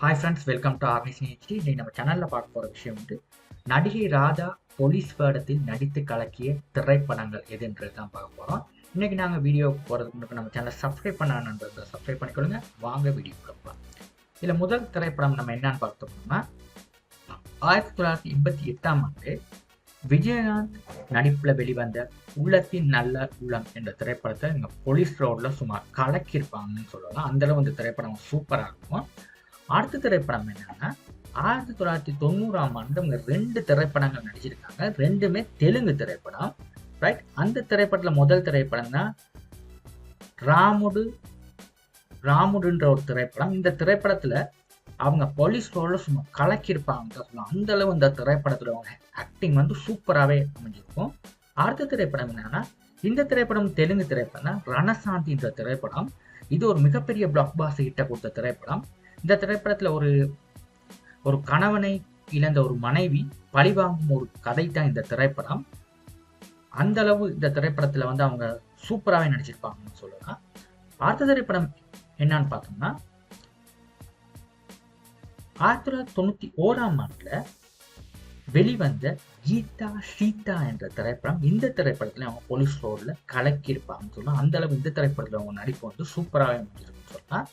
Hi friends, welcome to armies நிகழ்ச்சி. இன்னைக்கு நம்ம சேனலில் பார்க்க போகிற விஷயம் வந்து நடிகை ராதா போலீஸ் வேடத்தில் நடித்து கலக்கிய திரைப்படங்கள் எதுன்றது தான் பார்க்க போகிறோம். இன்னைக்கு நாங்கள் வீடியோ போகிறதுக்கு முன்னாடி நம்ம சேனலை சப்ஸ்கிரைப் பண்ண நண்பர்களை சப்ஸ்கிரைப் பண்ணிக்கொள்ளுங்க. வாங்க வீடியோ போகலாம். இதில் முதல் திரைப்படம் நம்ம என்னன்னு பார்த்தோம்னா 1988ஆம் ஆண்டு விஜயகாந்த் நடிப்பில் வெளிவந்த உள்ளத்தின் நல்ல உள்ளம் என்ற திரைப்படத்தை இங்கே போலீஸ் ரோடில் சும்மா கலக்கியிருப்பாங்கன்னு சொல்லலாம். அந்தளவு இந்த திரைப்படம் சூப்பராக இருக்கும். அடுத்த திரைப்படம் என்னன்னா 1990ஆம் ஆண்டு அவங்க 2 திரைப்படங்கள் நடிச்சிருக்காங்க. ரெண்டுமே தெலுங்கு திரைப்படம். ரைட், அந்த திரைப்படத்துல முதல் திரைப்படம் தான் ராமுடுன்ற ஒரு திரைப்படம். இந்த திரைப்படத்துல அவங்க போலீஸ் ரோல சும்மா கலக்கியிருப்பாங்க சொல்லலாம். அந்த அளவு இந்த திரைப்படத்துல அவங்க ஆக்டிங் வந்து சூப்பராகவே அமைஞ்சிருக்கும். அடுத்த திரைப்படம் என்னன்னா, இந்த திரைப்படம் தெலுங்கு திரைப்படம் தான், ரணசாந்தின்ற திரைப்படம். இது ஒரு மிகப்பெரிய பிளாக் பாஸ்டர் ஹிட்ட கொடுத்த திரைப்படம். இந்த திரைப்படத்துல ஒரு கணவனை இழந்த ஒரு மனைவி பழிவாங்கும் ஒரு கதை தான் இந்த திரைப்படம். அந்த அளவு இந்த திரைப்படத்துல வந்து அவங்க சூப்பராகவே நடிச்சிருப்பாங்கன்னு சொல்லலாம். அடுத்த திரைப்படம் என்னன்னு பார்த்தோம்னா 1991ஆம் ஆண்டுல வெளிவந்த கீதா சீதா என்ற திரைப்படம். இந்த திரைப்படத்துல அவங்க போலீஸ் ரோட்ல கலக்கியிருப்பாங்கன்னு சொல்லலாம். அந்த அளவு இந்த திரைப்படத்துல அவங்க நடிப்பு வந்து சூப்பராகவே நடிச்சிருக்குன்னு சொல்லலாம்.